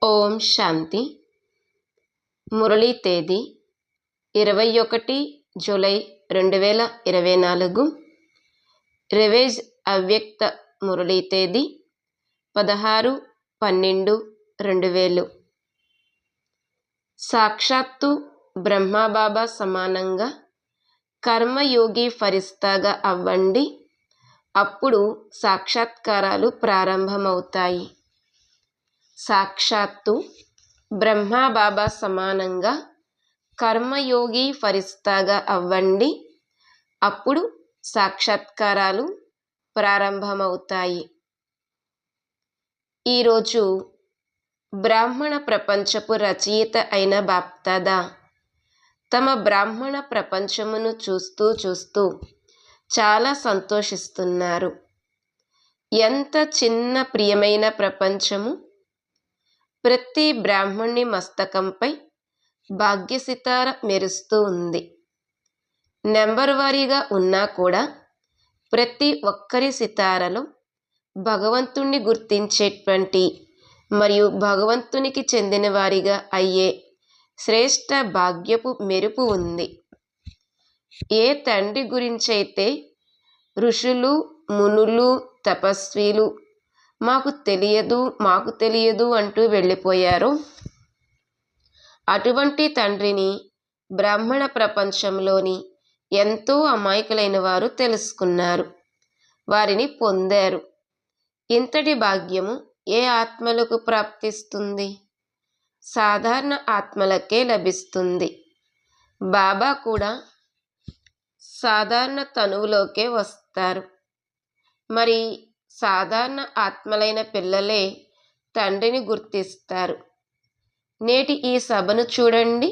ఓం శాంతి. మురళీ తేదీ 21 July 2024. Revise అవ్యక్త మురళీ తేదీ 16/12/2000. సాక్షాత్తు బ్రహ్మబాబా సమానంగా కర్మయోగి ఫరిస్తాగా అవ్వండి, అప్పుడు సాక్షాత్కారాలు ప్రారంభమవుతాయి. సాక్షాత్తు బ్రహ్మబాబా సమానంగా కర్మయోగి ఫరిస్తాగా అవ్వండి, అప్పుడు సాక్షాత్కారాలు ప్రారంభమవుతాయి. ఈరోజు బ్రాహ్మణ ప్రపంచపు రచయిత అయిన బాప్దాదా తమ బ్రాహ్మణ ప్రపంచమును చూస్తూ చాలా సంతోషిస్తున్నారు. ఎంత చిన్న ప్రియమైన ప్రపంచము! ప్రతి బ్రాహ్మణుని మస్తకంపై భాగ్యసితార మెరుస్తూ ఉంది. నెంబర్ వారీగా ఉన్నా కూడా ప్రతి ఒక్కరి సితారలో భగవంతుణ్ణి గుర్తించేటువంటి మరియు భగవంతునికి చెందిన వారిగా అయ్యే శ్రేష్ట భాగ్యపు మెరుపు ఉంది. ఏ తండ్రి గురించైతే ఋషులు, మునులు, తపస్వీలు మాకు తెలియదు అంటూ వెళ్ళిపోయారో, అటువంటి తండ్రిని బ్రాహ్మణ ప్రపంచంలోని ఎంతో అమాయకులైన వారు తెలుసుకున్నారు, వారిని పొందారు. ఇంతటి భాగ్యము ఏ ఆత్మలకు ప్రాప్తిస్తుంది? సాధారణ ఆత్మలకే లభిస్తుంది. బాబా కూడా సాధారణ తనువులోకే వస్తారు. మరి సాధారణ ఆత్మలైన పిల్లలే తండ్రిని గుర్తిస్తారు. నేటి ఈ సభను చూడండి,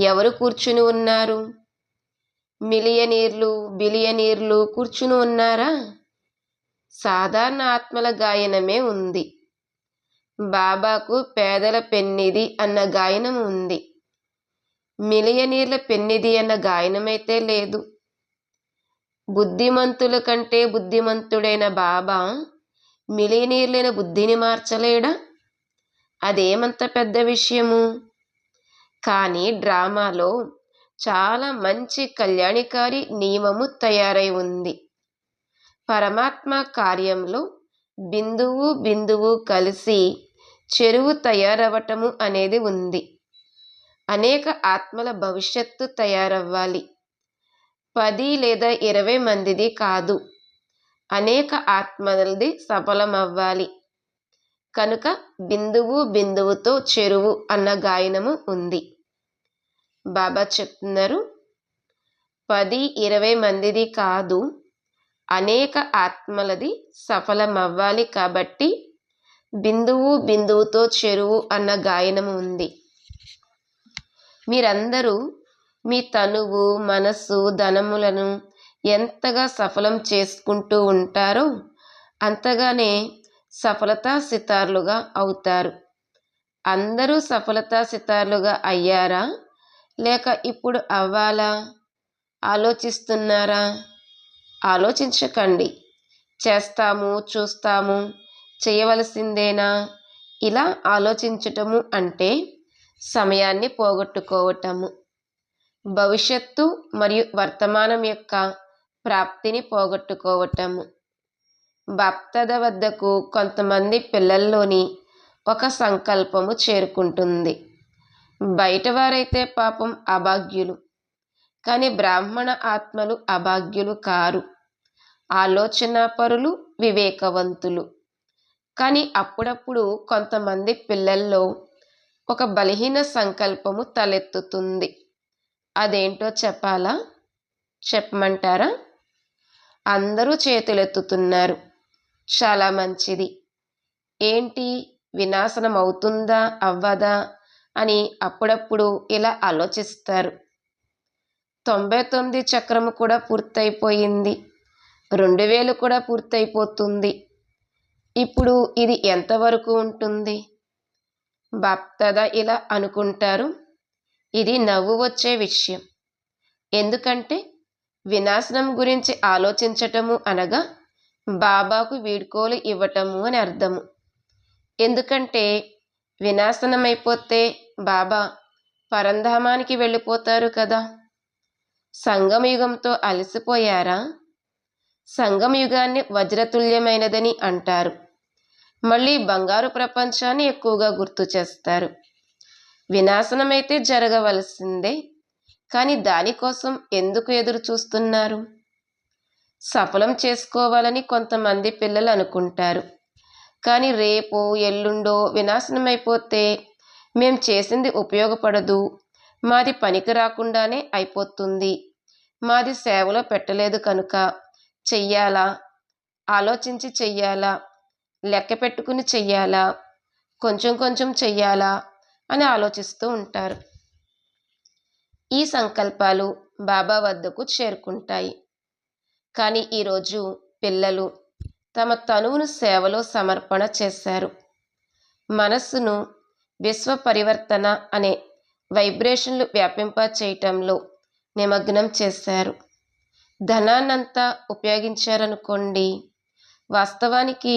ఎవరు కూర్చుని ఉన్నారు? మిలియనీర్లు, బిలియనీర్లు కూర్చుని ఉన్నారా? సాధారణ ఆత్మల గాయనమే ఉంది. బాబాకు పేదల పెన్నిది అన్న గాయనం ఉంది. మిలియనీర్ల పెన్నిది అన్న గాయనమైతే లేదు. బుద్ధిమంతుల కంటే బుద్ధిమంతుడైన బాబా మిలియనీర్లైన బుద్ధిని మార్చలేడా? అదేమంత పెద్ద విషయము? కానీ డ్రామాలో చాలా మంచి కళ్యాణికారి నియమము తయారై ఉంది. పరమాత్మ కార్యంలో బిందువు కలిసి చెరువు తయారవటము అనేది ఉంది. అనేక ఆత్మల భవిష్యత్తు తయారవ్వాలి. 10 లేదా 20 మందిది కాదు, అనేక ఆత్మలది సఫలమవ్వాలి. కనుక బిందువుతో చెరువు అన్న గాయనము ఉంది. బాబా చెప్తున్నారు, 10-20 మందిది కాదు, అనేక ఆత్మలది సఫలమవ్వాలి. కాబట్టి బిందువుతో చెరువు అన్న గాయనము ఉంది. మీరందరూ మీ తనువు, మనస్సు, ధనములను ఎంతగా సఫలం చేసుకుంటూ ఉంటారో అంతగానే సఫలతా సితార్లుగా అవుతారు. అందరూ సఫలతా సితార్లుగా అయ్యారా, లేక ఇప్పుడు అవ్వాలా ఆలోచిస్తున్నారా? ఆలోచించకండి. చేస్తాము, చూస్తాము, చేయవలసిందేనా, ఇలా ఆలోచించటము అంటే సమయాన్ని పోగొట్టుకోవటము, భవిష్యత్తు మరియు వర్తమానం యొక్క ప్రాప్తిని పోగొట్టుకోవటము. బాప్దాదా వద్దకు కొంతమంది పిల్లల్లోని ఒక సంకల్పము చేరుకుంటుంది. బయట వారైతే పాపం అభాగ్యులు, కానీ బ్రాహ్మణ ఆత్మలు అభాగ్యులు కారు. ఆలోచనాపరులు, వివేకవంతులు. కానీ అప్పుడప్పుడు కొంతమంది పిల్లల్లో ఒక బలహీన సంకల్పము తలెత్తుతుంది. అదేంటో చెప్పమంటారా? అందరూ చేతులెత్తుతున్నారు. చాలా మంచిది. ఏంటి, వినాశనం అవుతుందా అవ్వదా అని అప్పుడప్పుడు ఇలా ఆలోచిస్తారు. 99 చక్రము కూడా పూర్తయిపోయింది, 2000 కూడా పూర్తయిపోతుంది. ఇప్పుడు ఇది ఎంతవరకు ఉంటుంది? బాప్దాదా ఇలా అనుకుంటారు. ఇది నవ్వు వచ్చే విషయం. ఎందుకంటే వినాశనం గురించి ఆలోచించటము అనగా బాబాకు వీడ్కోలు ఇవ్వటము అని అర్థము. ఎందుకంటే వినాశనమైపోతే బాబా పరంధామానికి వెళ్ళిపోతారు కదా. సంగమయుగంతో అలసిపోయారా? సంగమయుగాన్ని వజ్రతుల్యమైనదని అంటారు. మళ్ళీ బంగారు ప్రపంచాన్ని ఎక్కువగా గుర్తు చేస్తారు. వినాశనమైతే జరగవలసిందే, కానీ దానికోసం ఎందుకు ఎదురు చూస్తున్నారు? సఫలం చేసుకోవాలని కొంతమంది పిల్లలు అనుకుంటారు. కానీ రేపో ఎల్లుండో వినాశనమైపోతే మేం చేసింది ఉపయోగపడదు, మాది పనికి రాకుండానే అయిపోతుంది, మాది సేవలో పెట్టలేదు కనుక చెయ్యాలా, ఆలోచించి చెయ్యాలా, లెక్క పెట్టుకుని చెయ్యాలా, కొంచెం కొంచెం చెయ్యాలా అని ఆలోచిస్తూ ఉంటారు. ఈ సంకల్పాలు బాబా వద్దకు చేరుకుంటాయి. కానీ ఈరోజు పిల్లలు తమ తనువును సేవలో సమర్పణ చేశారు. మనస్సును విశ్వ పరివర్తన అనే వైబ్రేషన్లు వ్యాపింప చేయటంలో నిమగ్నం చేశారు. ధనాన్నంతా ఉపయోగించారనుకోండి, వాస్తవానికి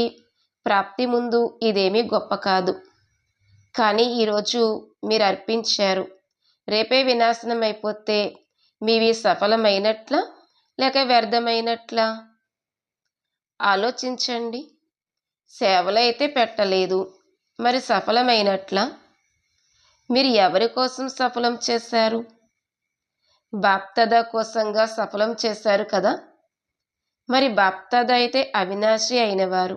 ప్రాప్తి ముందు ఇదేమీ గొప్ప కాదు. కానీ ఈరోజు మీరు అర్పించారు, రేపే వినాశనం అయిపోతే మీవి సఫలమైనట్లా లేక వ్యర్థమైనట్లా? ఆలోచించండి. సేవలో అయితే పెట్టలేదు, మరి సఫలమైనట్లా? మీరు ఎవరి కోసం సఫలం చేశారు? బాప్దాదా కోసంగా సఫలం చేశారు కదా. మరి బాప్దాదా అయితే అవినాశి అయినవారు,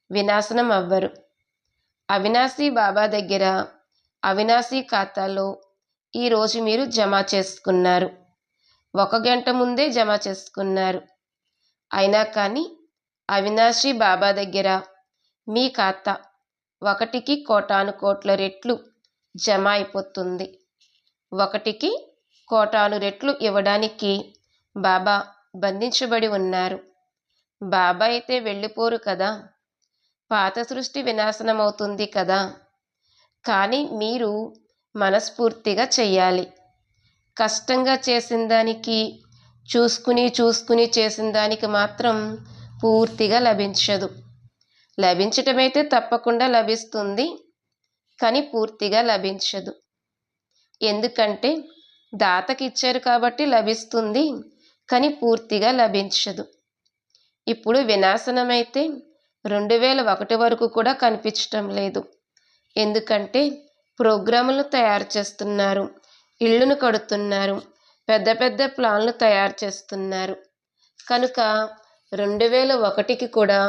వినాశనం అవ్వరు. అవినాశి బాబా దగ్గర అవినాశి ఖాతాలో ఈరోజు మీరు జమ చేసుకున్నారు. 1 గంట ముందే జమ చేసుకున్నారు. అయినా కానీ అవినాశి బాబా దగ్గర మీ ఖాతా 1కి కోటాను కోట్ల రెట్లు జమ అయిపోతుంది. 1కి కోటాను రెట్లు ఇవ్వడానికి బాబా బంధించబడి ఉన్నారు. బాబా అయితే వెళ్ళిపోరు కదా, పాత సృష్టి వినాశనమవుతుంది కదా. కానీ మీరు మనస్ఫూర్తిగా చెయ్యాలి. కష్టంగా చేసిన దానికి, చూసుకుని చేసిన దానికి మాత్రం పూర్తిగా లభించదు. లభించటమైతే తప్పకుండా లభిస్తుంది, కానీ పూర్తిగా లభించదు. ఎందుకంటే దాతకి ఇచ్చారు కాబట్టి లభిస్తుంది, కానీ పూర్తిగా లభించదు. ఇప్పుడు వినాశనమైతే 2001 వరకు కూడా కనిపించటం లేదు. ఎందుకంటే ప్రోగ్రాములు తయారు చేస్తున్నారు, ఇళ్ళను కడుతున్నారు, పెద్ద పెద్ద ప్లాన్లు తయారు చేస్తున్నారు. కనుక 2001కి కూడా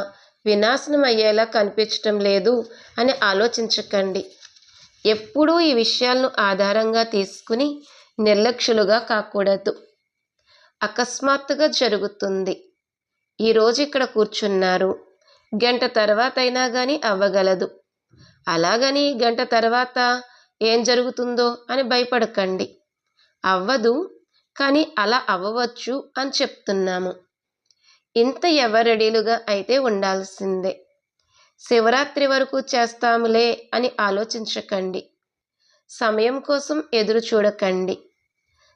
వినాశనం అయ్యేలా కనిపించటం లేదు అని ఆలోచించకండి. ఎప్పుడూ ఈ విషయాలను ఆధారంగా తీసుకుని నిర్లక్ష్యులుగా కాకూడదు. అకస్మాత్తుగా జరుగుతుంది. ఈరోజు ఇక్కడ కూర్చున్నారు, గంట తర్వాత అయినా కానీ అవ్వగలదు. అలాగని గంట తర్వాత ఏం జరుగుతుందో అని భయపడకండి. అవ్వదు, కానీ అలా అవ్వవచ్చు అని చెప్తున్నాము. ఇంత ఎవరెడీలుగా అయితే ఉండాల్సిందే. శివరాత్రి వరకు చేస్తాములే అని ఆలోచించకండి. సమయం కోసం ఎదురు చూడకండి.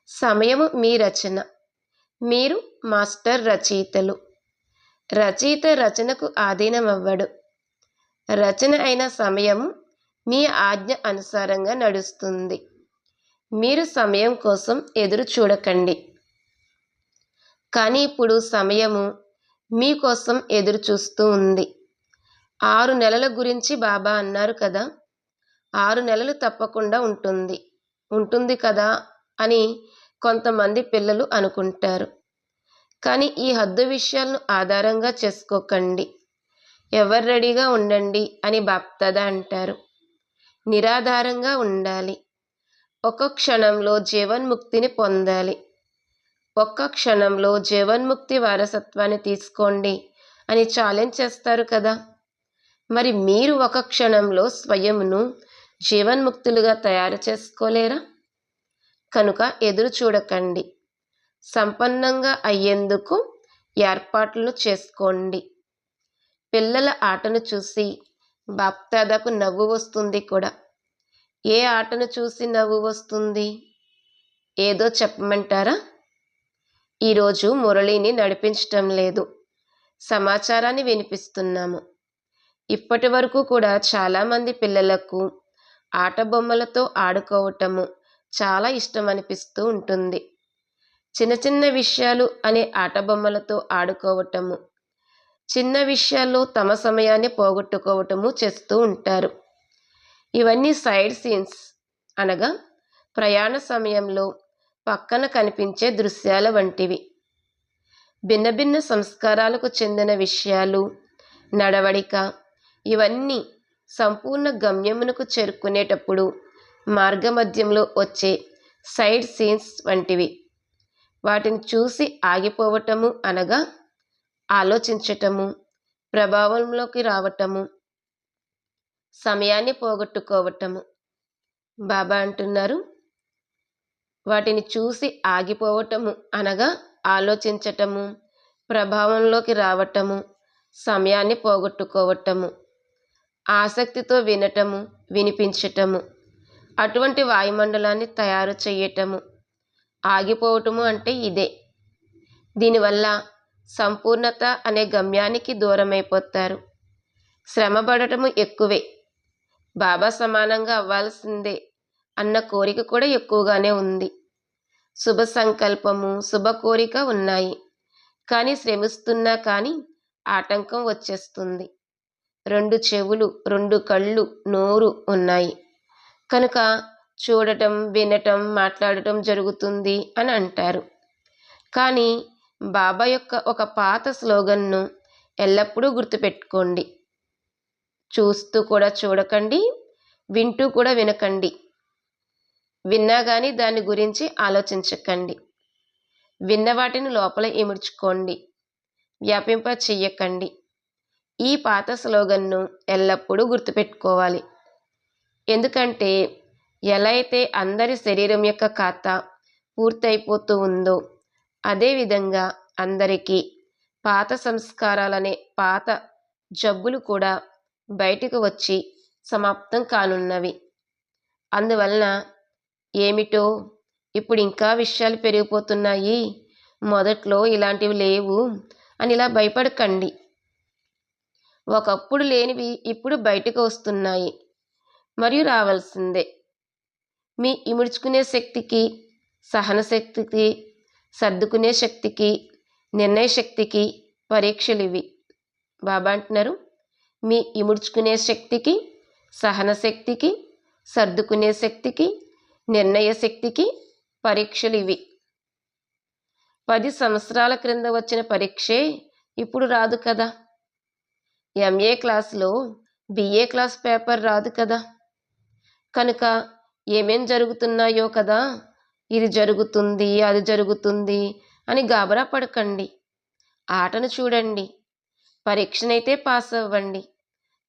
సమయము మీ రచన, మీరు మాస్టర్ రచయితలు. రచయిత రచనకు ఆధీనమవ్వడు. రచన అయిన సమయము మీ ఆజ్ఞ అనుసారంగా నడుస్తుంది. మీరు సమయం కోసం ఎదురు చూడకండి. కానీ ఇప్పుడు సమయము మీకోసం ఎదురు చూస్తూ ఉంది. 6 నెలల గురించి బాబా అన్నారు కదా, 6 నెలలు తప్పకుండా ఉంటుంది కదా అని కొంతమంది పిల్లలు అనుకుంటారు. కానీ ఈ హద్దు విషయాలను ఆధారంగా చేసుకోకండి. ఎవరు రెడీగా ఉండండి అని బాప్దాదా అంటారు. నిరాధారంగా ఉండాలి. ఒక్క క్షణంలో జీవన్ముక్తిని పొందాలి. ఒక్క క్షణంలో జీవన్ముక్తి వారసత్వాన్ని తీసుకోండి అని ఛాలెంజ్ చేస్తారు కదా. మరి మీరు ఒక క్షణంలో స్వయంను జీవన్ముక్తులుగా తయారు చేసుకోలేరా? కనుక ఎదురు చూడకండి. సంపన్నంగా అయ్యేందుకు ఏర్పాట్లు చేసుకోండి. పిల్లల ఆటను చూసి బాప్దాదాకు నవ్వు వస్తుంది కూడా. ఏ ఆటను చూసి నవ్వు వస్తుంది? ఏదో చెప్పమంటారా? ఈరోజు మురళిని నడిపించటం లేదు, సమాచారాన్ని వినిపిస్తున్నాము. ఇప్పటి వరకు కూడా చాలామంది పిల్లలకు ఆట బొమ్మలతో ఆడుకోవటము చాలా ఇష్టం అనిపిస్తూ ఉంటుంది. చిన్న చిన్న విషయాలు అనే ఆట బొమ్మలతో ఆడుకోవటము, చిన్న విషయాల్లో తమ సమయాన్ని పోగొట్టుకోవటము చేస్తూ ఉంటారు. ఇవన్నీ సైడ్ సీన్స్ అనగా ప్రయాణ సమయంలో పక్కన కనిపించే దృశ్యాల వంటివి. భిన్న భిన్న సంస్కారాలకు చెందిన విషయాలు, నడవడిక ఇవన్నీ సంపూర్ణ గమ్యమునకు చేరుకునేటప్పుడు మార్గమధ్యంలో వచ్చే సైడ్ సీన్స్ వంటివి. వాటిని చూసి ఆగిపోవటము అనగా ఆలోచించటము, ప్రభావంలోకి రావటము, సమయాన్ని పోగొట్టుకోవటము. బాబా అంటున్నారు, వాటిని చూసి ఆగిపోవటము అనగా ఆలోచించటము, ప్రభావంలోకి రావటము, సమయాన్ని పోగొట్టుకోవటము, ఆసక్తితో వినటము, వినిపించటము, అటువంటి వాయుమండలాన్ని తయారు చేయటము. ఆగిపోవటము అంటే ఇదే. దీనివల్ల సంపూర్ణత అనే గమ్యానికి దూరమైపోతారు. శ్రమపడటము ఎక్కువే. బాబా సమానంగా అవ్వాల్సిందే అన్న కోరిక కూడా ఎక్కువగానే ఉంది. శుభ సంకల్పము, శుభ కోరిక ఉన్నాయి. కానీ శ్రమిస్తున్నా కానీ ఆటంకం వచ్చేస్తుంది. 2 చెవులు, 2 కళ్ళు, నోరు ఉన్నాయి కనుక చూడటం, వినటం, మాట్లాడటం జరుగుతుంది అని అంటారు. కానీ బాబా యొక్క ఒక పాత స్లోగన్ను ఎల్లప్పుడూ గుర్తుపెట్టుకోండి. చూస్తూ కూడా చూడకండి, వింటూ కూడా వినకండి. విన్నా కానీ దాని గురించి ఆలోచించకండి. విన్న వాటిని లోపల ఇముడ్చుకోండి, వ్యాపింప చెయ్యకండి. ఈ పాత స్లోగన్ను ఎల్లప్పుడూ గుర్తుపెట్టుకోవాలి. ఎందుకంటే ఎలా అయితే అందరి శరీరం యొక్క ఖాతా పూర్తయిపోతూ ఉందో అదేవిధంగా అందరికీ పాత సంస్కారాలనే పాత జబ్బులు కూడా బయటకు వచ్చి సమాప్తం కానున్నవి. అందువలన ఏమిటో ఇప్పుడు ఇంకా విషయాలు పెరిగిపోతున్నాయి, మొదట్లో ఇలాంటివి లేవు అని ఇలా భయపడకండి. ఒకప్పుడు లేనివి ఇప్పుడు బయటకు వస్తున్నాయి మరియు రావాల్సిందే. మీ ఇముడ్చుకునే శక్తికి, సహన శక్తికి, సర్దుకునే శక్తికి, నిర్ణయ శక్తికి పరీక్షలు ఇవి. బాబా అంటున్నారు, మీ ఇముడ్చుకునే శక్తికి, సహన శక్తికి, సర్దుకునే శక్తికి, నిర్ణయ శక్తికి పరీక్షలు ఇవి. 10 సంవత్సరాల క్రింద వచ్చిన పరీక్షే ఇప్పుడు రాదు కదా. ఎంఏ క్లాస్లో బిఏ క్లాస్ పేపర్ రాదు కదా. కనుక ఏమేం జరుగుతున్నాయో కదా, ఇది జరుగుతుంది, అది జరుగుతుంది అని గాబరా పడకండి. ఆటను చూడండి. పరీక్షనైతే పాస్ అవ్వండి.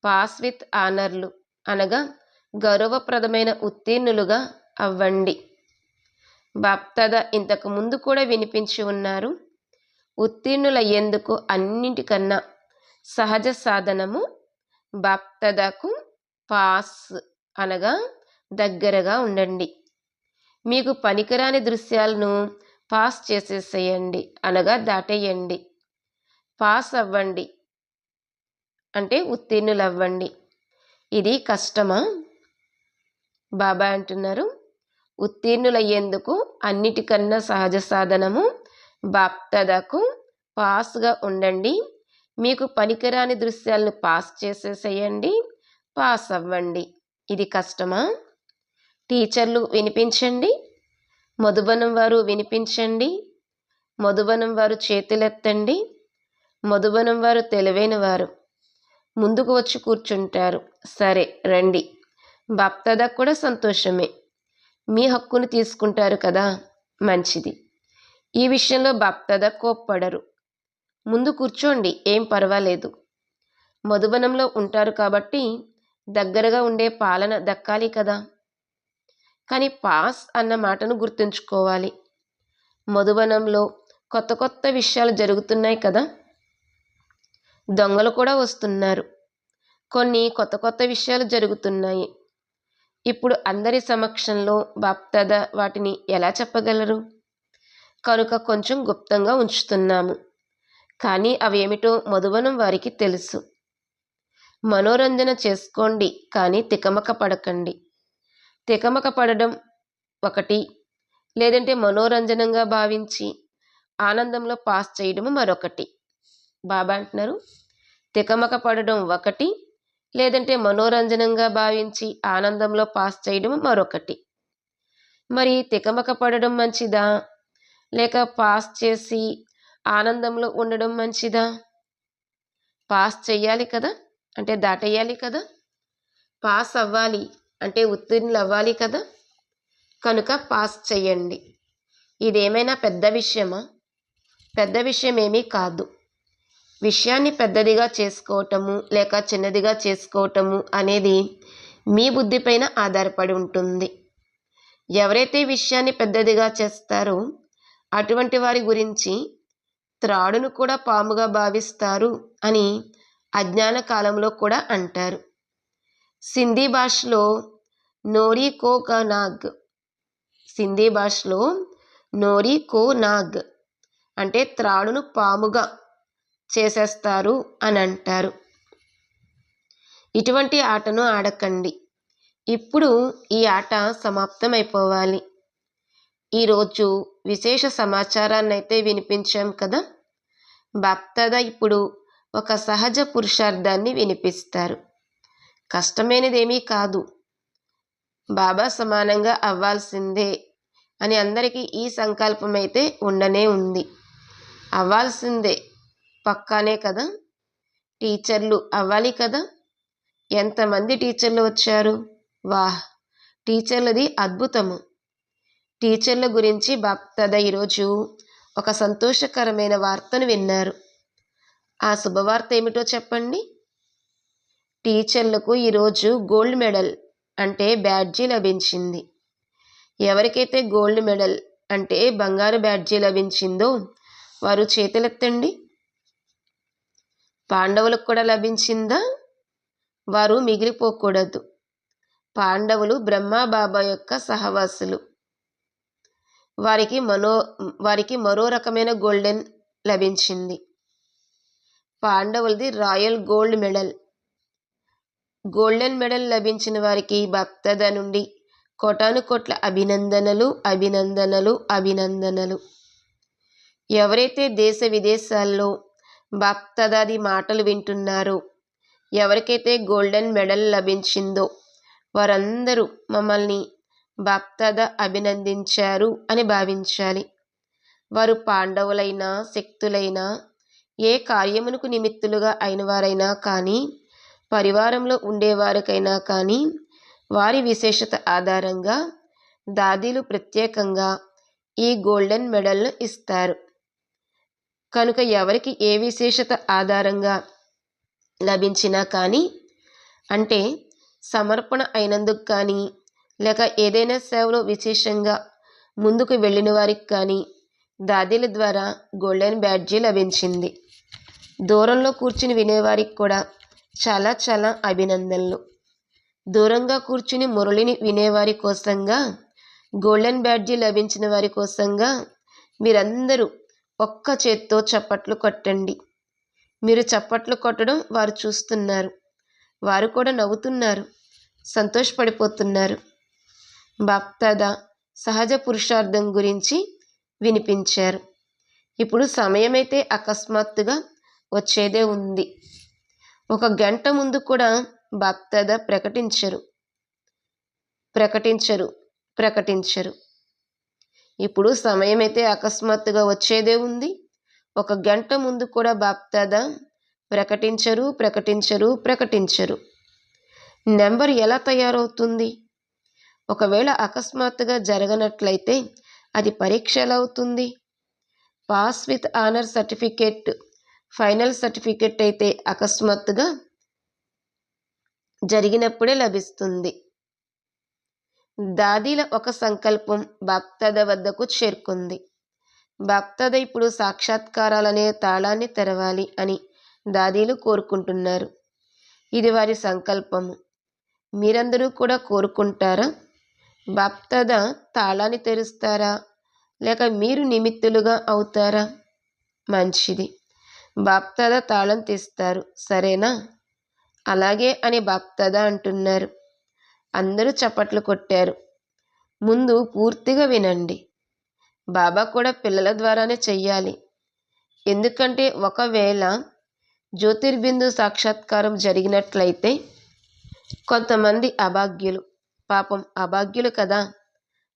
పాస్ విత్ ఆనర్లు అనగా గౌరవప్రదమైన ఉత్తీర్ణులుగా అవ్వండి. బాప్దాదా ఇంతకు ముందు కూడా వినిపించి ఉన్నారు. ఉత్తీర్ణులయ్యేందుకు అన్నింటికన్నా సహజ సాధనము బాప్దాదాకు పాస్ అనగా దగ్గరగా ఉండండి. మీకు పనికిరాని దృశ్యాలను పాస్ చేసేసేయండి అనగా దాటేయండి. పాస్ అవ్వండి అంటే ఉత్తీర్ణులు అవ్వండి. ఇది కష్టమా? బాబా అంటున్నారు, ఉత్తీర్ణులయ్యేందుకు అన్నిటికన్నా సహజ సాధనము బాప్దాదాకు పాస్గా ఉండండి. మీకు పనికిరాని దృశ్యాలను పాస్ చేసేసేయండి, పాస్ అవ్వండి. ఇది కష్టమా? టీచర్లు వినిపించండి, మధుబనం వారు వినిపించండి, మధుబనం వారు చేతులెత్తండి. మధుబనం వారు తెలివైన వారు, ముందుకు వచ్చి కూర్చుంటారు. సరే రండి. బాప్దాదా కూడా సంతోషమే. మీ హక్కును తీసుకుంటారు కదా, మంచిది. ఈ విషయంలో బాప్దాదా కోప్పడరు. ముందు కూర్చోండి, ఏం పర్వాలేదు. మధుబనంలో ఉంటారు కాబట్టి దగ్గరగా ఉండే పాలన దక్కాలి కదా. కానీ పాస్ అన్న మాటను గుర్తుంచుకోవాలి. మధుబనంలో కొత్త కొత్త విషయాలు జరుగుతున్నాయి కదా. దొంగలు కూడా వస్తున్నారు. కొన్ని కొత్త కొత్త విషయాలు జరుగుతున్నాయి. ఇప్పుడు అందరి సమక్షంలో బాప్దాదా వాటిని ఎలా చెప్పగలరు? కనుక కొంచెం గుప్తంగా ఉంచుతున్నాము. కానీ అవేమిటో మధుబనం వారికి తెలుసు. మనోరంజన చేసుకోండి, కానీ తికమక పడకండి. తికమక పడడం ఒకటి, లేదంటే మనోరంజనంగా భావించి ఆనందంలో పాస్ చేయడం మరొకటి. బాబా అంటున్నారు, తికమక పడడం ఒకటి, లేదంటే మనోరంజనంగా భావించి ఆనందంలో పాస్ చేయడం మరొకటి. మరి తికమక పడడం మంచిదా, లేక పాస్ చేసి ఆనందంలో ఉండడం మంచిదా? పాస్ చెయ్యాలి కదా, అంటే దాటేయాలి కదా. పాస్ అవ్వాలి అంటే ఉత్తీర్ణులు అవ్వాలి కదా. కనుక పాస్ చెయ్యండి. ఇదేమైనా పెద్ద విషయమా? పెద్ద విషయం ఏమీ కాదు. విషయాన్ని పెద్దదిగా చేసుకోవటము లేక చిన్నదిగా చేసుకోవటము అనేది మీ బుద్ధిపైన ఆధారపడి ఉంటుంది. ఎవరైతే విషయాన్ని పెద్దదిగా చేస్తారో అటువంటి వారి గురించి త్రాడును కూడా పాముగా భావిస్తారు అని అజ్ఞాన కాలంలో కూడా అంటారు. సింధీ భాషలో నోరీ కో క నాగ్, సింధీ భాషలో నోరీ కో నాగ్ అంటే త్రాడును పాముగా చేసేస్తారు అని అంటారు. ఇటువంటి ఆటను ఆడకండి. ఇప్పుడు ఈ ఆట సమాప్తమైపోవాలి. ఈరోజు విశేష సమాచారాన్ని అయితే వినిపించాం కదా. బాప్దాదా ఇప్పుడు ఒక సహజ పురుషార్థాన్ని వినిపిస్తారు. కష్టమైనదేమీ కాదు. బాబా సమానంగా అవ్వాల్సిందే అని అందరికీ ఈ సంకల్పం అయితే ఉండనే ఉంది. అవ్వాల్సిందే పక్కానే కదా. టీచర్లు అవ్వాలి కదా. ఎంతమంది టీచర్లు వచ్చారు, వాహ్! టీచర్లది అద్భుతము. టీచర్ల గురించి బాప్దాదా ఈరోజు ఒక సంతోషకరమైన వార్తను విన్నారు. ఆ శుభవార్త ఏమిటో చెప్పండి. టీచర్లకు ఈరోజు గోల్డ్ మెడల్ అంటే బ్యాడ్జీ లభించింది. ఎవరికైతే గోల్డ్ మెడల్ అంటే బంగారు బ్యాడ్జీ లభించిందో వారు చేతులెత్తండి. పాండవులకు కూడా లభించిందా? వారు మిగిలిపోకూడదు. పాండవులు బ్రహ్మా బాబా యొక్క సహవాసులు. వారికి మరో రకమైన గోల్డెన్ లభించింది. పాండవులది royal gold medal. Golden medal లభించిన వారికి బాప్దాదా నుండి కోటాను కోట్ల అభినందనలు, అభినందనలు, అభినందనలు. ఎవరైతే దేశ విదేశాల్లో బాప్దాదాది మాటలు వింటున్నారో, ఎవరికైతే గోల్డెన్ మెడల్ లభించిందో వారందరూ మమ్మల్ని బాప్దాదా అభినందించారు అని భావించాలి. వారు పాండవులైనా, శక్తులైనా, ఏ కార్యమునకు నిమిత్తులుగా అయిన వారైనా కానీ, పరివారంలో ఉండేవారికైనా కానీ, వారి విశేషత ఆధారంగా దాదీలు ప్రత్యేకంగా ఈ గోల్డెన్ మెడల్ను ఇస్తారు. కనుక ఎవరికి ఏ విశేషత ఆధారంగా లభించినా కానీ, అంటే సమర్పణ అయినందుకు కానీ, లేక ఏదైనా సేవలో విశేషంగా ముందుకు వెళ్ళిన వారికి కానీ దాదీల ద్వారా గోల్డెన్ బ్యాడ్జీ లభించింది. దూరంలో కూర్చుని వినేవారికి కూడా చాలా చాలా అభినందనలు. దూరంగా కూర్చుని మురళిని వినేవారి కోసంగా, గోల్డెన్ బ్యాడ్జీ లభించిన వారి కోసంగా మీరందరూ ఒక్క చేత్తో చప్పట్లు కొట్టండి. మీరు చప్పట్లు కొట్టడం వారు చూస్తున్నారు. వారు కూడా నవ్వుతున్నారు, సంతోషపడిపోతున్నారు. బాప్దాదా సహజ పురుషార్థం గురించి వినిపించారు. ఇప్పుడు సమయమైతే అకస్మాత్తుగా వచ్చేదే ఉంది. 1 గంట ముందు కూడా బాప్దాదా ప్రకటించరు. ఇప్పుడు సమయమైతే అకస్మాత్తుగా వచ్చేదే ఉంది. 1 గంట ముందు కూడా బాప్దాదా ప్రకటించరు. నెంబర్ ఎలా తయారవుతుంది? ఒకవేళ అకస్మాత్తుగా జరగనట్లయితే అది పరీక్ష ఎలా అవుతుంది? Pass with honour certificate, final certificate అయితే అకస్మాత్తుగా జరిగినప్పుడే లభిస్తుంది. దాదీల ఒక సంకల్పం బాప్దాదా వద్దకు చేరుకుంది. బాప్దాదా ఇప్పుడు సాక్షాత్కారాలనే తాళాన్ని తెరవాలి అని దాదీలు కోరుకుంటున్నారు. ఇది వారి సంకల్పము. మీరందరూ కూడా కోరుకుంటారా? బాప్దాదా తాళాన్ని తెరుస్తారా, లేక మీరు నిమిత్తులుగా అవుతారా? మంచిది. బాప్దాదా తాళం తీస్తారు, సరేనా? అలాగే అని బాప్దాదా అంటున్నారు. అందరూ చప్పట్లు కొట్టారు. ముందు పూర్తిగా వినండి. బాబా కూడా పిల్లల ద్వారానే చెయ్యాలి. ఎందుకంటే ఒకవేళ జ్యోతిర్బిందు సాక్షాత్కారం జరిగినట్లయితే కొంతమంది అభాగ్యులు, పాపం అభాగ్యులు కదా,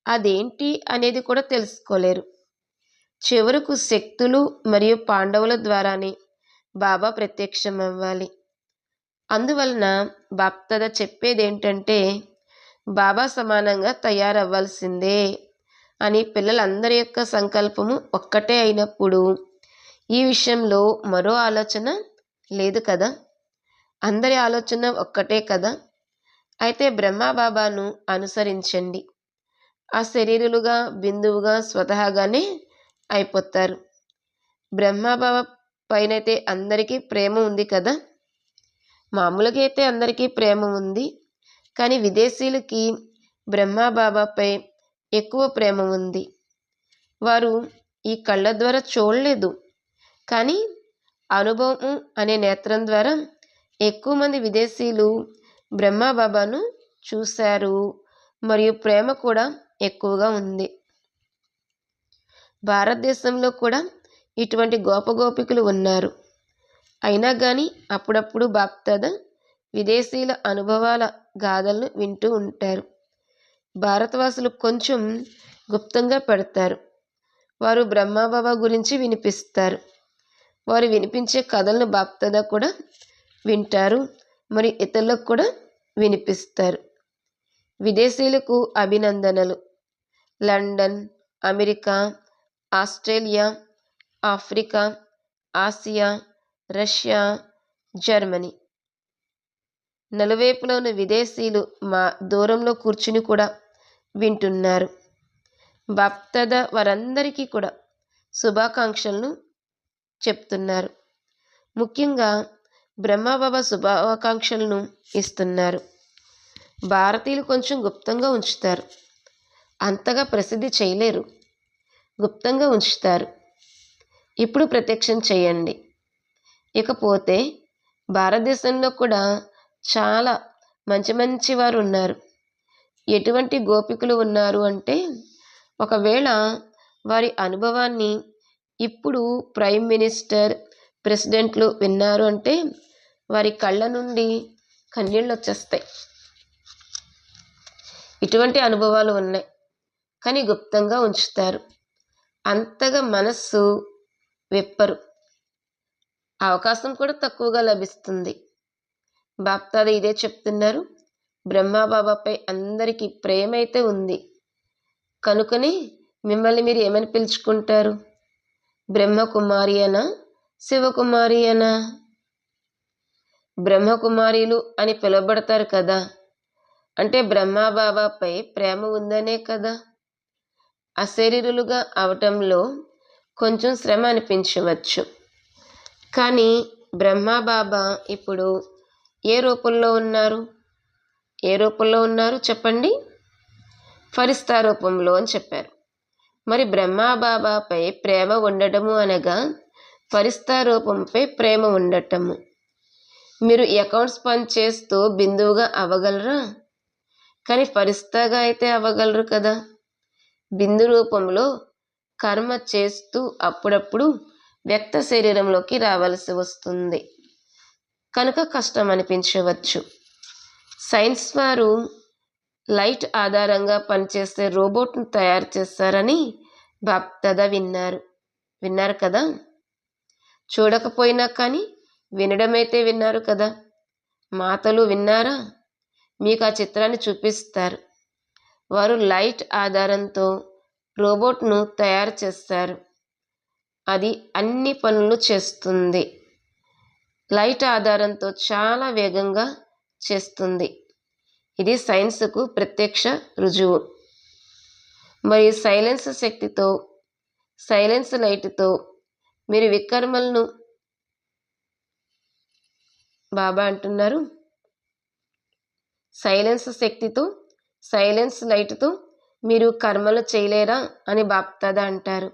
అదేంటి అనేది కూడా తెలుసుకోలేరు. చివరకు శక్తులు మరియు పాండవుల ద్వారానే బాబా ప్రత్యక్షమవ్వాలి. అందువలన బాప్దాద చెప్పేదేంటంటే బాబా సమానంగా తయారవ్వాల్సిందే అని. పిల్లలందరి యొక్క సంకల్పము ఒక్కటే అయినప్పుడు ఈ విషయంలో మరో ఆలోచన లేదు కదా. అందరి ఆలోచన ఒక్కటే కదా. అయితే బ్రహ్మబాబాను అనుసరించండి. ఆ శరీరులుగా బిందువుగా స్వతహాగానే అయిపోతారు. బ్రహ్మబాబా పైనైతే అందరికీ ప్రేమ ఉంది కదా. మామూలుగా అయితే అందరికీ ప్రేమ ఉంది, కానీ విదేశీయులకి బ్రహ్మబాబాపై ఎక్కువ ప్రేమ ఉంది. వారు ఈ కళ్ళ ద్వారా చూడలేదు, కానీ అనుభవం అనే నేత్రం ద్వారా ఎక్కువ మంది విదేశీయులు బ్రహ్మబాబాను చూశారు మరియు ప్రేమ కూడా ఎక్కువగా ఉంది. భారతదేశంలో కూడా ఇటువంటి గోపగోపికలు ఉన్నారు. అయినా కానీ అప్పుడప్పుడు బాప్దాద విదేశీయుల అనుభవాల గాథలను వింటూ ఉంటారు. భారతవాసులు కొంచెం గుప్తంగా పెడతారు. వారు బ్రహ్మబాబా గురించి వినిపిస్తారు. వారు వినిపించే కథలను బాప్దాద కూడా వింటారు, మరి ఇతరులకు కూడా వినిపిస్తారు. విదేశీయులకు అభినందనలు. London, America, Australia, Africa, Asia, Russia, Germany నలువైపులో ఉన్న విదేశీయులు మా దూరంలో కూర్చుని కూడా వింటున్నారు. బాప్దాద వారందరికీ కూడా శుభాకాంక్షలను చెప్తున్నారు. ముఖ్యంగా బ్రహ్మబాబా శుభాకాంక్షలను ఇస్తున్నారు. భారతీయులు కొంచెం గుప్తంగా ఉంచుతారు, అంతగా ప్రసిద్ధి చేయలేరు, గుప్తంగా ఉంచుతారు. ఇప్పుడు ప్రత్యక్షం చేయండి. ఇకపోతే భారతదేశంలో కూడా చాలా మంచి మంచి వారు ఉన్నారు. ఎటువంటి గోపికలు ఉన్నారు అంటే, ఒకవేళ వారి అనుభవాన్ని ఇప్పుడు ప్రైమ్ మినిస్టర్, ప్రెసిడెంట్లు విన్నారు అంటే వారి కళ్ళ నుండి కన్నీళ్ళు వచ్చేస్తాయి. ఇటువంటి అనుభవాలు ఉన్నాయి, కానీ గుప్తంగా ఉంచుతారు. అంతగా మనస్సు విప్పరు. అవకాశం కూడా తక్కువగా లభిస్తుంది. బాప్దాద ఇదే చెప్తున్నారు. బ్రహ్మబాబాపై అందరికీ ప్రేమ అయితే ఉంది కనుకనే మిమ్మల్ని మీరు ఏమని పిలుచుకుంటారు? బ్రహ్మకుమారి అనా, శివకుమారి అనా? బ్రహ్మకుమారీలు అని పిలువబడతారు కదా, అంటే బ్రహ్మబాబాపై ప్రేమ ఉందనే కదా. అశరీరులుగా అవటంలో కొంచెం శ్రమ అనిపించవచ్చు, కానీ బ్రహ్మబాబా ఇప్పుడు ఏ రూపంలో ఉన్నారు? ఏ రూపంలో ఉన్నారు చెప్పండి? ఫరిస్తా రూపంలో అని చెప్పారు. మరి బ్రహ్మబాబాపై ప్రేమ ఉండటము అనగా ఫరిస్తా రూపంపై ప్రేమ ఉండటము. మీరు అకౌంట్స్ పని చేస్తూ బిందువుగా అవ్వగలరా? కానీ ఫరిస్తాగా అయితే అవ్వగలరు కదా. బిందు రూపంలో కర్మ చేస్తూ అప్పుడప్పుడు వ్యక్త శరీరంలోకి రావాల్సి వస్తుంది కనుక కష్టం అనిపించవచ్చు. సైన్స్ వారు లైట్ ఆధారంగా పనిచేసే రోబోట్ను తయారు చేస్తారని బాప్దాద విన్నారు కదా. చూడకపోయినా కానీ వినడమైతే విన్నారు కదా. మాటలు విన్నారా? మీకు ఆ చిత్రాన్ని చూపిస్తారు. వారు లైట్ ఆధారంతో రోబోట్ను తయారు చేస్తారు. అది అన్ని పనులు చేస్తుంది. లైట్ ఆధారంతో చాలా వేగంగా చేస్తుంది. ఇది సైన్స్కు ప్రత్యక్ష రుజువు. మరి సైలెన్స్ శక్తితో, సైలెన్స్ లైట్తో మీరు వికర్మలను, బాబా అంటున్నారు, సైలెన్స్ శక్తితో, సైలెన్స్ లైట్తో మీరు కర్మలు చేయలేరా అని బాప్దాద అంటారు.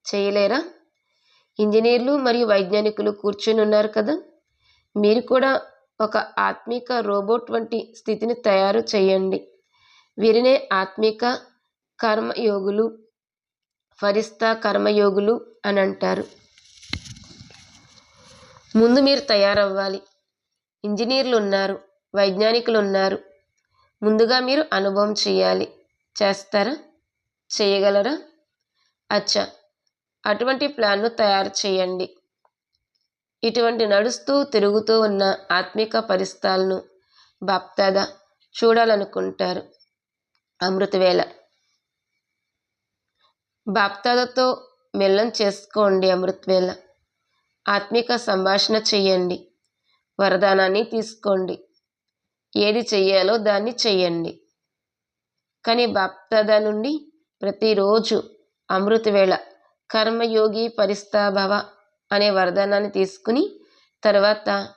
చేయలేరా? ఇంజనీర్లు మరియు వైజ్ఞానికులు కూర్చొని ఉన్నారు కదా. మీరు కూడా ఒక ఆత్మిక రోబోట్ వంటి స్థితిని తయారు చేయండి. వీరినే ఆత్మిక కర్మయోగులు, ఫరిస్తా కర్మయోగులు అని అంటారు. ముందు మీరు తయారవ్వాలి. ఇంజనీర్లు ఉన్నారు, వైజ్ఞానికులు ఉన్నారు. ముందుగా మీరు అనుభవం చేయాలి. చేస్తారా? చేయగలరా? అచ్చా, అటువంటి ప్లాన్ను తయారు చేయండి. ఇటువంటి నడుస్తూ తిరుగుతూ ఉన్న ఆత్మిక పరిస్థాలను బాప్దాదా చూడాలనుకుంటారు. అమృతవేళ బాప్దాదాతో మిలనం చేసుకోండి. అమృతవేళ ఆత్మిక సంభాషణ చెయ్యండి. వరదానాన్ని తీసుకోండి. ఏది చెయ్యాలో దాన్ని చెయ్యండి. కానీ బాప్దాదా నుండి ప్రతిరోజు అమృతవేళ కర్మయోగి పరిస్థాభవ అనే వరదానాన్ని తీసుకుని తర్వాత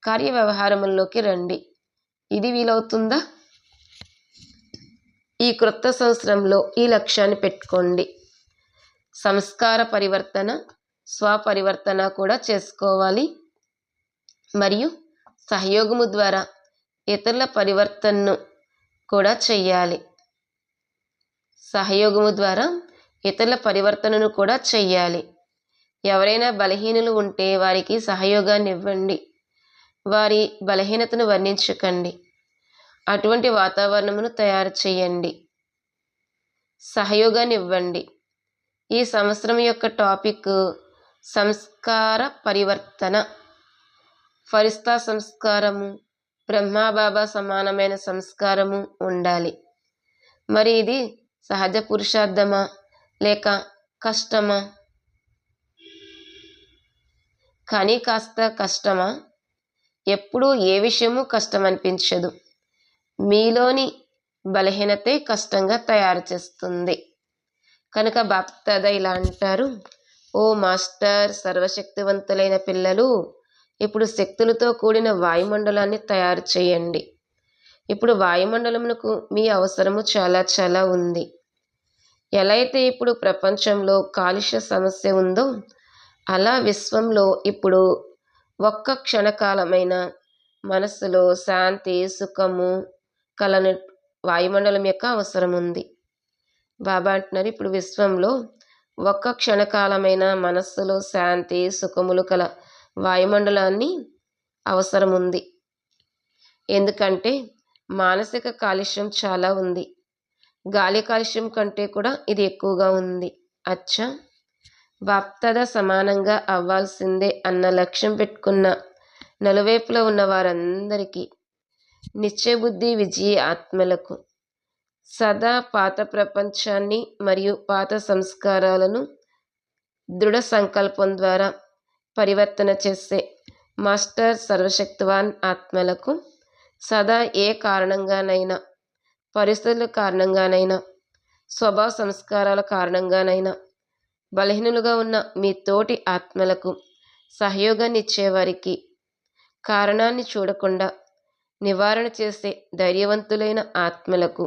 కార్యవ్యవహారముల్లోకి రండి. ఇది వీలవుతుందా? ఈ క్రొత్త సంవత్సరంలో ఈ లక్ష్యాన్ని పెట్టుకోండి. సంస్కార పరివర్తన, స్వపరివర్తన కూడా చేసుకోవాలి. మరియు సహయోగము ద్వారా ఇతరుల పరివర్తనను కూడా చెయ్యాలి. సహయోగము ద్వారా ఇతరుల పరివర్తనను కూడా చెయ్యాలి. ఎవరైనా బలహీనులు ఉంటే వారికి సహయోగాన్ని ఇవ్వండి. వారి బలహీనతను వర్ణించకండి. అటువంటి వాతావరణమును తయారు చేయండి. సహయోగాన్ని ఇవ్వండి. ఈ సంవత్సరం యొక్క టాపిక్ సంస్కార పరివర్తన. ఫరిస్తా సంస్కారము, బ్రహ్మాబాబా సమానమైన సంస్కారము ఉండాలి. మరి ఇది సహజ పురుషార్థమా లేక కష్టమా? కానీ కాస్త కష్టమా? ఎప్పుడూ ఏ విషయము కష్టం అనిపించదు. మీలోని బలహీనతే కష్టంగా తయారు చేస్తుంది. కనుక బాప్దాదా ఇలా అంటారు, ఓ మాస్టర్, సర్వశక్తివంతులైన పిల్లలు, ఇప్పుడు శక్తులతో కూడిన వాయుమండలాన్ని తయారు చేయండి. ఇప్పుడు వాయుమండలమునకు మీ అవసరము చాలా చాలా ఉంది. ఎలా అయితే ఇప్పుడు ప్రపంచంలో కాలుష్య సమస్య ఉందో అలా విశ్వంలో ఇప్పుడు ఒక్క క్షణకాలమైన మనస్సులో శాంతి, సుఖము కలని వాయుమండలం యొక్క అవసరం ఉంది. బాబా అంటున్నారు, ఇప్పుడు విశ్వంలో ఒక్క క్షణకాలమైన మనస్సులో శాంతి, సుఖములు కల వాయుమండలాన్ని అవసరం ఉంది. ఎందుకంటే మానసిక కాలుష్యం చాలా ఉంది. గాలి కాలుష్యం కంటే కూడా ఇది ఎక్కువగా ఉంది. అచ్చా, బాప్దాదా సమానంగా అవ్వాల్సిందే అన్న లక్ష్యం పెట్టుకున్న నలువైపులో ఉన్న వారందరికీ, నిశ్చయబుద్ధి విజయ ఆత్మలకు సదా పాత ప్రపంచాన్ని మరియు పాత సంస్కారాలను దృఢ సంకల్పం ద్వారా పరివర్తన చేసే మాస్టర్ సర్వశక్తివాన్ ఆత్మలకు సదా ఏ కారణంగానైనా, పరిస్థితుల కారణంగానైనా, స్వభావ సంస్కారాల కారణంగానైనా బలహీనులుగా ఉన్న మీ తోటి ఆత్మలకు సహయోగాన్ని ఇచ్చేవారికి కారణాన్ని చూడకుండా నివారణ చేసే ధైర్యవంతులైన ఆత్మలకు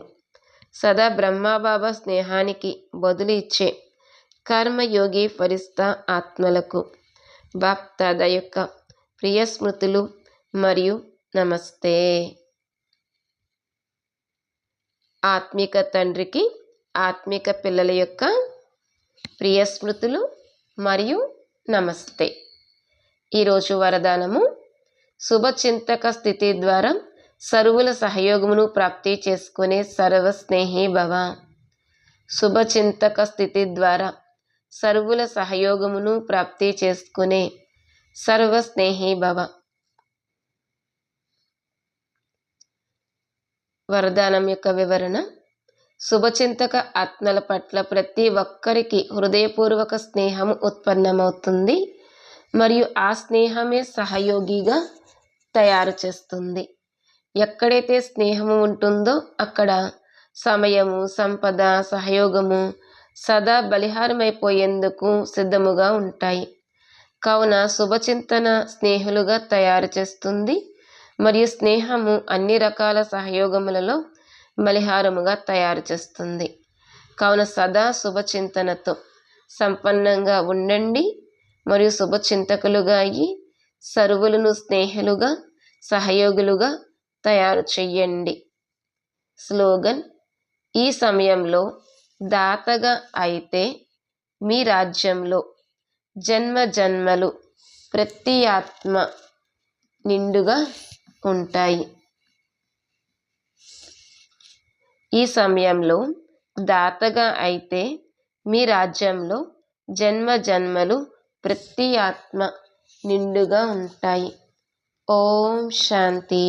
సదా బ్రహ్మాబాబా స్నేహానికి బదులు ఇచ్చే కర్మయోగి ఫరిస్తా ఆత్మలకు బాప్దాదా యొక్క ప్రియ స్మృతులు మరియు నమస్తే. ఆత్మిక తండ్రికి ఆత్మిక పిల్లల యొక్క ప్రియ స్మృతులు మరియు నమస్తే. ఈరోజు వరదానము, శుభచింతక స్థితి ద్వారా సర్వుల సహయోగమును ప్రాప్తి చేసుకునే సర్వస్నేహి భవ. శుభచింతక స్థితి ద్వారా సర్వుల సహయోగమును ప్రాప్తి చేసుకునే సర్వస్నేహి భవ. వరదానం యొక్క వివరణ, శుభచింతక ఆత్మల పట్ల ప్రతి ఒక్కరికి హృదయపూర్వక స్నేహము ఉత్పన్నమవుతుంది మరియు ఆ స్నేహమే సహయోగిగా తయారు చేస్తుంది. ఎక్కడైతే స్నేహము ఉంటుందో అక్కడ సమయము, సంపద, సహయోగము సదా బలిహారమైపోయేందుకు సిద్ధముగా ఉంటాయి. కావున శుభచింతన స్నేహులుగా తయారు చేస్తుంది మరియు స్నేహము అన్ని రకాల సహయోగములలో బలిహారముగా తయారు చేస్తుంది. కావున సదా శుభచింతనతో సంపన్నంగా ఉండండి మరియు శుభచింతకులుగా అయ్యి సర్వులను స్నేహిలుగా, సహయోగులుగా తయారు చెయ్యండి. స్లోగన్, ఈ సమయంలో దాతగా అయితే మీ రాజ్యంలో జన్మ జన్మలు ప్రతి ఆత్మ నిండుగా ఉంటాయి. ఈ సమయంలో దాతగా అయితే మీ రాజ్యంలో జన్మ జన్మలు ప్రతి ఆత్మ నిండుగా ఉంటాయి. ఓం శాంతి.